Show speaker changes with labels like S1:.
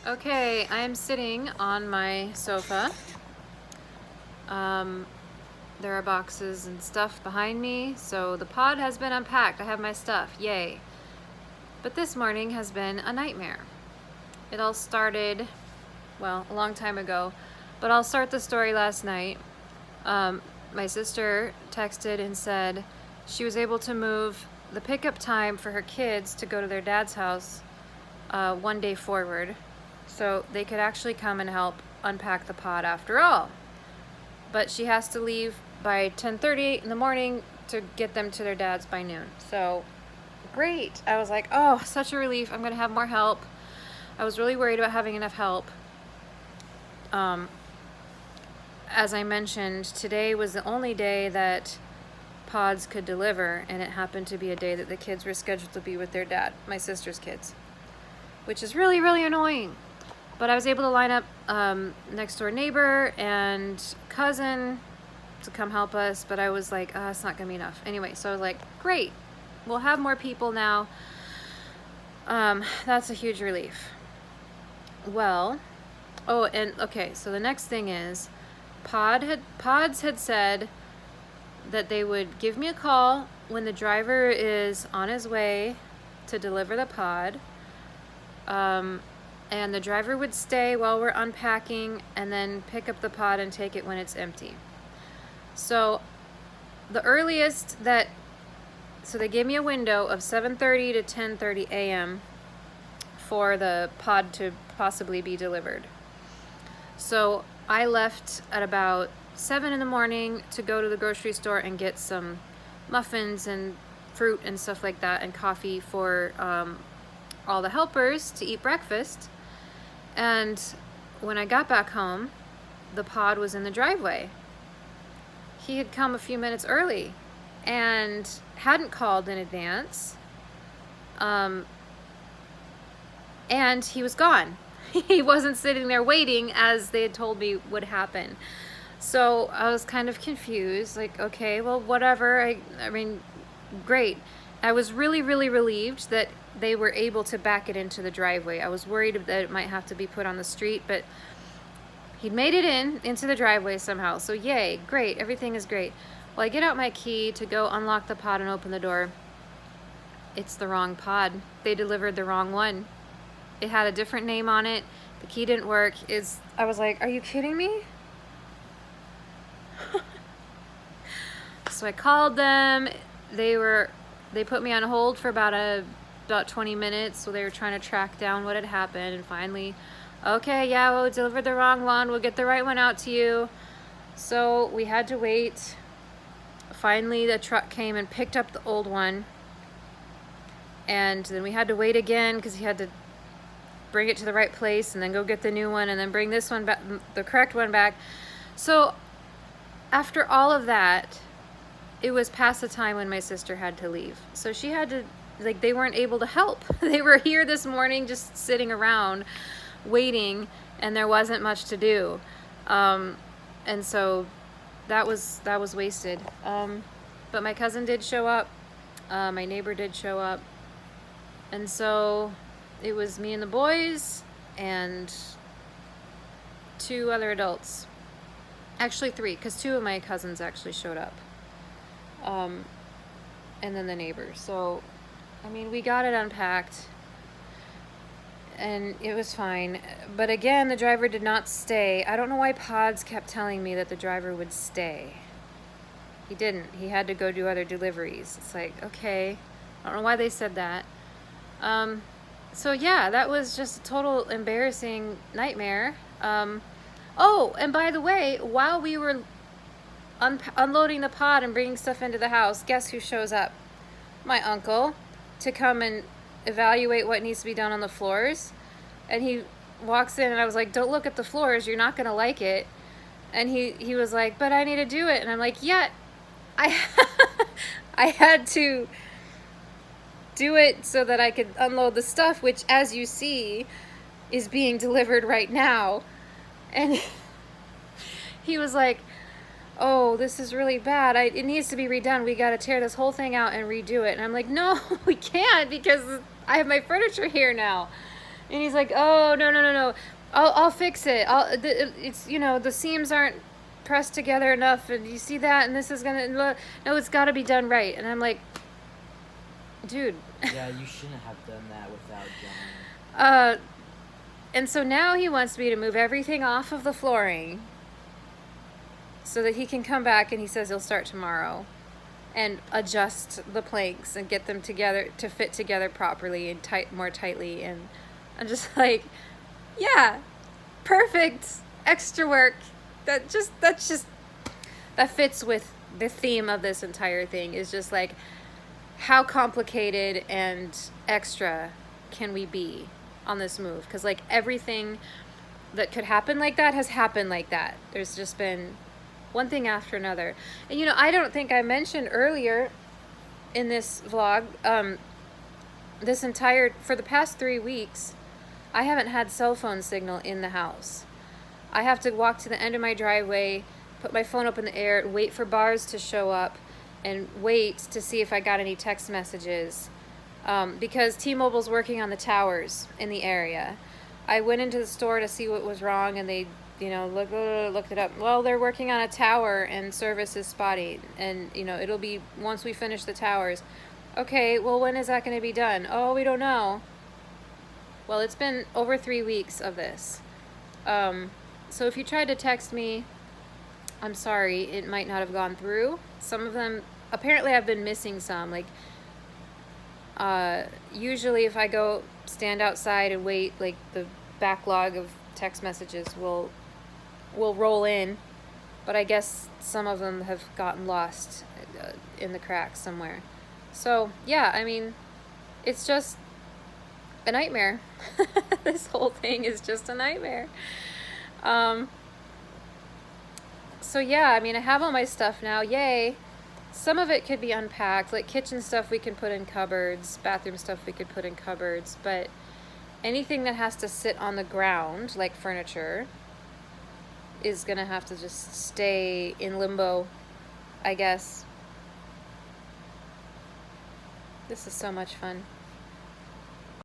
S1: Okay, I am sitting on my sofa. There are boxes and stuff behind me, so the pod has been unpacked. I have my stuff, yay. But this morning has been a nightmare. It all started, well, a long time ago, but I'll start the story last night. My sister texted and said she was able to move the pickup time for her kids to go to their dad's house one day forward, so they could actually come and help unpack the pod after all. But she has to leave by 10:30 in the morning to get them to their dad's by noon. So great. I was like, oh, such a relief. I'm gonna have more help. I was really worried about having enough help. As I mentioned, today was the only day that pods could deliver, and it happened to be a day that the kids were scheduled to be with their dad, my sister's kids, which is really, really annoying. But I was able to line up next door neighbor and cousin to come help us, but I was like, it's not gonna be enough. Anyway, so I was like, great, we'll have more people now. That's a huge relief. Well, oh, and okay, so the next thing is, Pods had said that they would give me a call when the driver is on his way to deliver the pod. And the driver would stay while we're unpacking and then pick up the pod and take it when it's empty. So the earliest so they gave me a window of 7:30 to 10:30 a.m. for the pod to possibly be delivered. So I left at about 7 in the morning to go to the grocery store and get some muffins and fruit and stuff like that and coffee for all the helpers to eat breakfast. And when I got back home, the pod was in the driveway. He had come a few minutes early and hadn't called in advance. And he was gone. He wasn't sitting there waiting as they had told me would happen. So I was kind of confused, like, okay, well, whatever. I mean, great. I was really, really relieved that they were able to back it into the driveway. I was worried that it might have to be put on the street, but he'd made it into the driveway somehow. So yay, great, everything is great. Well, I get out my key to go unlock the pod and open the door. It's the wrong pod. They delivered the wrong one. It had a different name on it. The key didn't work. I was like, are you kidding me? So I called them. They put me on hold for about 20 minutes. So they were trying to track down what had happened. And finally, okay, yeah, well, we delivered the wrong one. We'll get the right one out to you. So we had to wait. Finally, the truck came and picked up the old one. And then we had to wait again because he had to bring it to the right place and then go get the new one and then bring this one back, the correct one back. So after all of that, it was past the time when my sister had to leave. So she had to, like, they weren't able to help. They were here this morning just sitting around waiting, and there wasn't much to do. And so that was wasted. But my cousin did show up. My neighbor did show up. And so it was me and the boys and 2 other adults. Actually 3, because 2 of my cousins actually showed up. And then the neighbor. So, I mean, we got it unpacked and it was fine. But again, the driver did not stay. I don't know why Pods kept telling me that the driver would stay. He didn't. He had to go do other deliveries. It's like, okay. I don't know why they said that. So yeah, that was just a total embarrassing nightmare. Oh, and by the way, while we were unloading the pod and bringing stuff into the house, guess who shows up? My uncle, to come and evaluate what needs to be done on the floors. And he walks in and I was like, don't look at the floors, you're not gonna like it. And he was like, but I need to do it. And I'm like, yeah, I had to do it so that I could unload the stuff, which, as you see, is being delivered right now. And he was like, oh, this is really bad. It needs to be redone. We got to tear this whole thing out and redo it. And I'm like, no, we can't, because I have my furniture here now. And he's like, oh, no, no, no, no. I'll fix it. It's, you know, the seams aren't pressed together enough, and you see that, and this is gonna, no, it's gotta be done right. And I'm like, dude.
S2: Yeah, you shouldn't have done that without John.
S1: And so now he wants me to move everything off of the flooring so that he can come back, and he says he'll start tomorrow and adjust the planks and get them together to fit together properly and more tightly. And I'm just like, yeah, perfect, extra work. That fits with the theme of this entire thing, is just like, how complicated and extra can we be on this move? Because like everything that could happen like that has happened like that. There's just been one thing after another. And you know, I don't think I mentioned earlier in this vlog, for the past 3 weeks, I haven't had cell phone signal in the house. I have to walk to the end of my driveway, put my phone up in the air, wait for bars to show up, and wait to see if I got any text messages, because T-Mobile's working on the towers in the area. I went into the store to see what was wrong, and they, you know, looked it up. Well, they're working on a tower and service is spotty, and you know, it'll be once we finish the towers. Okay, well, when is that going to be done? Oh, we don't know. Well, it's been over 3 weeks of this. So if you tried to text me, I'm sorry, it might not have gone through. Some of them, apparently I've been missing some. Like, usually if I go stand outside and wait, like the backlog of text messages will roll in. But I guess some of them have gotten lost in the cracks somewhere. So, yeah, I mean, it's just a nightmare. This whole thing is just a nightmare. So yeah, I mean, I have all my stuff now, yay. Some of it could be unpacked, like kitchen stuff we can put in cupboards, bathroom stuff we could put in cupboards, but anything that has to sit on the ground, like furniture, is gonna have to just stay in limbo, I guess. This is so much fun.